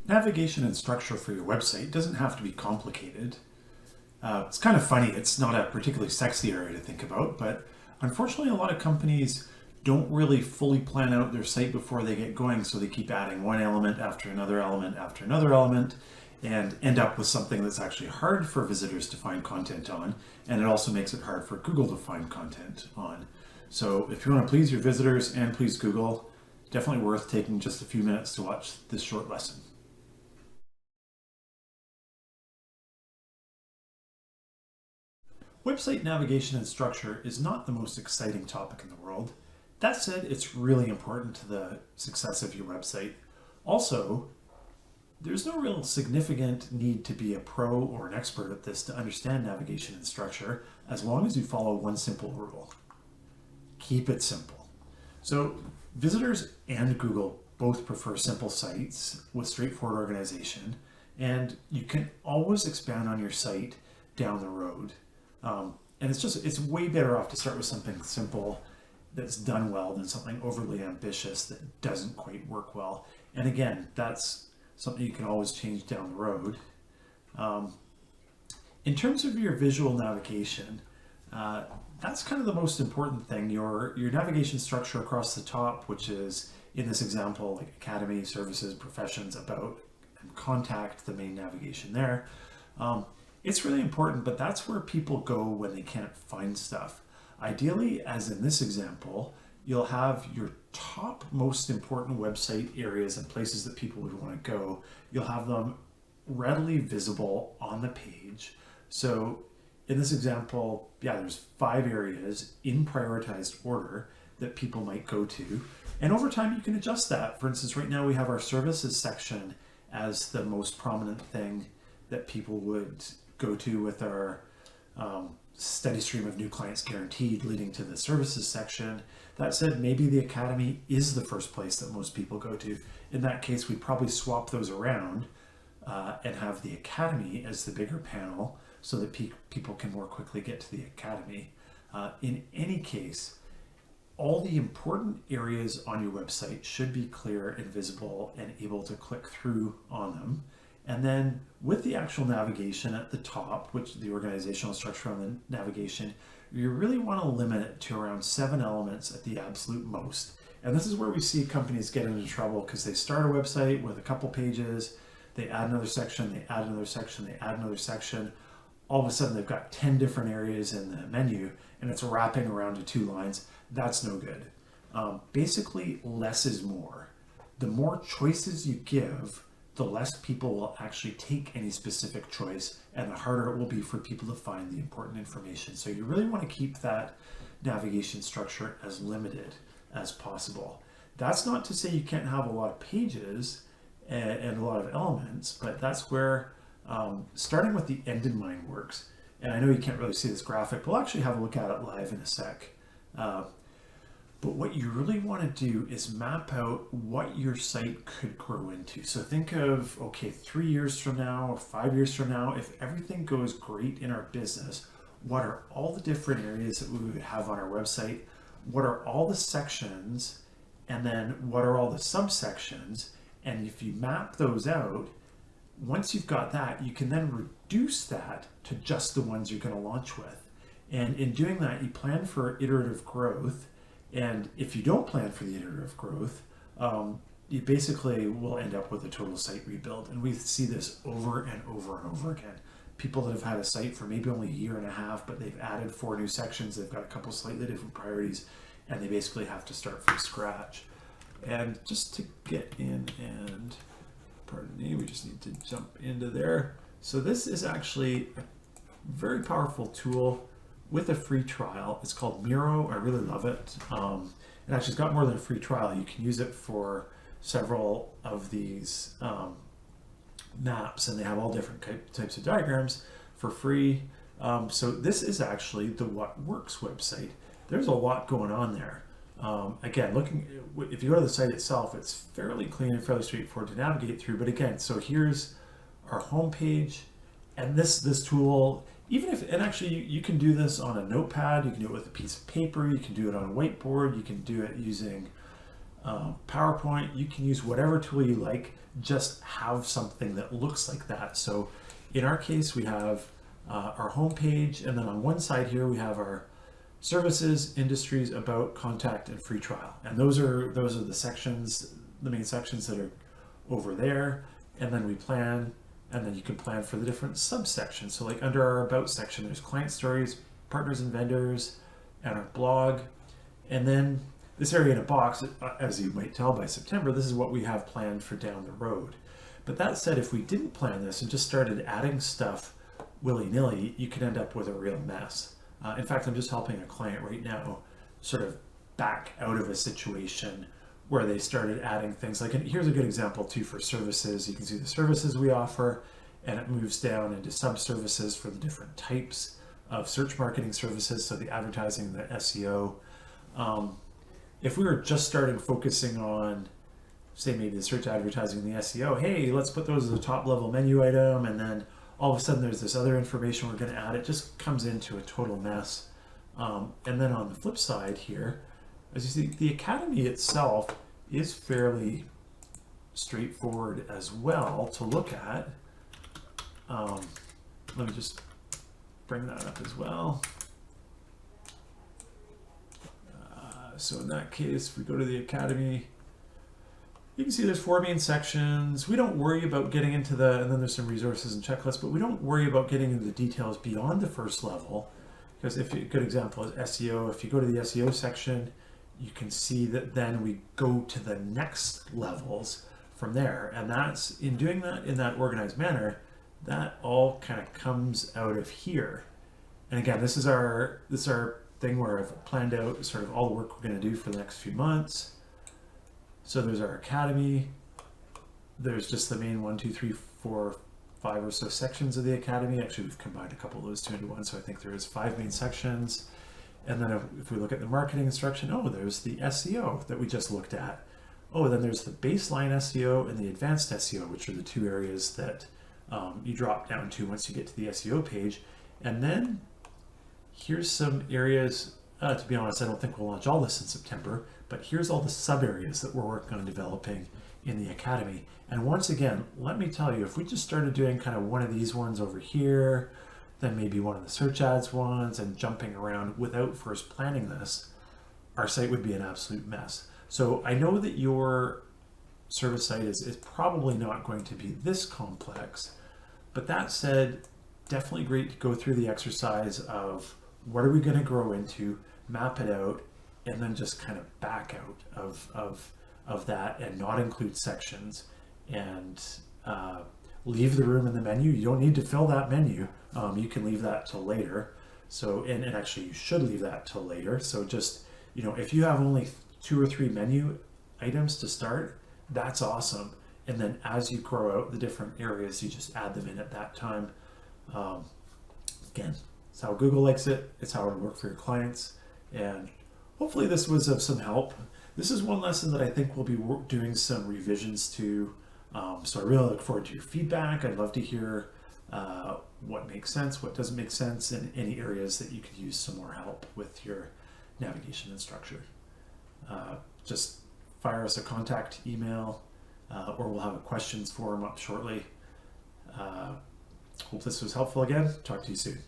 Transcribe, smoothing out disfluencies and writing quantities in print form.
Navigation and structure for your website doesn't have to be complicated. It's kind of funny, it's not a particularly sexy area to think about, but unfortunately, a lot of companies don't really fully plan out their site before they get going, so they keep adding one element after another element after another element and end up with something that's actually hard for visitors to find content on, and it also makes it hard for Google to find content on. So if you want to please your visitors and please Google, definitely worth taking just a few minutes to watch this short lesson. Website navigation and structure is not the most exciting topic in the world. That said, it's really important to the success of your website. Also, there's no real significant need to be a pro or an expert at this to understand navigation and structure, as long as you follow one simple rule. Keep it simple. So visitors and Google both prefer simple sites with straightforward organization, and you can always expand on your site down the road. And it's way better off to start with something simple that's done well than something overly ambitious that doesn't quite work well. And again, that's something you can always change down the road. In terms of your visual navigation, that's kind of the most important thing. Your navigation structure across the top, which is in this example like Academy, Services, Professions, About, and Contact, the main navigation there. It's really important, but that's where people go when they can't find stuff. Ideally, as in this example, you'll have your top most important website areas and places that people would want to go. You'll have them readily visible on the page. So in this example, there's 5 areas in prioritized order that people might go to. And over time, you can adjust that. For instance, right now we have our services section as the most prominent thing that people would go to with our steady stream of new clients guaranteed leading to the services section. That said, maybe the Academy is the first place that most people go to. In that case, we'd probably swap those around and have the Academy as the bigger panel so that people can more quickly get to the Academy. In any case, all the important areas on your website should be clear and visible and able to click through on them. And then with the actual navigation at the top, which the organizational structure on the navigation, you really want to limit it to around 7 elements at the absolute most. And this is where we see companies get into trouble because they start a website with a couple pages, they add another section, they add another section, they add another section. All of a sudden they've got 10 different areas in the menu and it's wrapping around to 2 lines. That's no good. Basically, less is more. The more choices you give, the less people will actually take any specific choice and the harder it will be for people to find the important information. So you really want to keep that navigation structure as limited as possible. That's not to say you can't have a lot of pages and a lot of elements, but that's where starting with the end in mind works. And I know you can't really see this graphic. We'll actually have a look at it live in a sec. But what you really want to do is map out what your site could grow into. So think of, okay, 3 years from now or 5 years from now, if everything goes great in our business, what are all the different areas that we would have on our website? What are all the sections? And then what are all the subsections? And if you map those out, once you've got that, you can then reduce that to just the ones you're going to launch with. And in doing that, you plan for iterative growth. And if you don't plan for the iterative growth, you basically will end up with a total site rebuild. And we see this over and over and over again. People that have had a site for maybe only a year and a half, but they've added 4 new sections, they've got a couple slightly different priorities, and they basically have to start from scratch. And just to get in and, pardon me, we just need to jump into there. So this is actually a very powerful tool with a free trial. It's called Miro. I really love it. It actually has got more than a free trial. You can use it for several of these maps, and they have all different types of diagrams for free. So this is actually the What Works website. There's a lot going on there. Again, if you go to the site itself, it's fairly clean and fairly straightforward to navigate through. But again, so here's our home page, and this tool, and actually you can do this on a notepad, you can do it with a piece of paper, you can do it on a whiteboard, you can do it using PowerPoint, you can use whatever tool you like, just have something that looks like that. So in our case, we have our homepage, and then on one side here, we have our services, industries, about, contact, and free trial. And those are the sections, the main sections that are over there. And then we plan, and then you can plan for the different subsections. So like under our about section, there's client stories, partners and vendors, and our blog. And then this area in a box, as you might tell by September, this is what we have planned for down the road. But that said, if we didn't plan this and just started adding stuff willy-nilly, you could end up with a real mess. In fact, I'm just helping a client right now sort of back out of a situation where they started adding things like, and here's a good example too for services. You can see the services we offer, and it moves down into sub-services for the different types of search marketing services, so the advertising, the SEO. If we were just starting focusing on, say, maybe the search advertising and the SEO, hey, let's put those as a top level menu item, and then all of a sudden there's this other information we're going to add. It just comes into a total mess. And then on the flip side here, as you see, the Academy itself is fairly straightforward as well to look at. Let me just bring that up as well. So in that case, if we go to the Academy, you can see there's 4 main sections. We don't worry about getting into and then there's some resources and checklists, but we don't worry about getting into the details beyond the first level. Because a good example is SEO. If you go to the SEO section, you can see that then we go to the next levels from there. And that's, in doing that in that organized manner, that all kind of comes out of here. And again, this is our thing where I've planned out sort of all the work we're going to do for the next few months. So there's our Academy. There's just the main 1, 2, 3, 4, 5 or so sections of the Academy. Actually, we've combined a couple of those two into one, so I think there is 5 main sections. And then if we look at the marketing instruction, oh, there's the SEO that we just looked at. Oh, then there's the baseline SEO and the advanced SEO, which are the 2 areas that you drop down to once you get to the SEO page. And then here's some areas, to be honest, I don't think we'll launch all this in September, but here's all the sub areas that we're working on developing in the Academy. And once again, let me tell you, if we just started doing kind of one of these ones over here, then maybe one of the search ads ones, and jumping around without first planning this, our site would be an absolute mess. So I know that your service site is probably not going to be this complex, but that said, definitely great to go through the exercise of what are we going to grow into, map it out, and then just kind of back out of that and not include sections, and leave the room in the menu. You don't need to fill that menu. You can leave that till later. So, and actually you should leave that till later. So just, if you have only 2 or 3 menu items to start, that's awesome. And then as you grow out the different areas, you just add them in at that time. Again, it's how Google likes it. It's how it'll work for your clients. And hopefully this was of some help. This is one lesson that I think we'll be doing some revisions to. So I really look forward to your feedback. I'd love to hear what makes sense, what doesn't make sense, and any areas that you could use some more help with your navigation and structure. Just fire us a contact email, or we'll have a questions forum up shortly. Hope this was helpful again. Talk to you soon.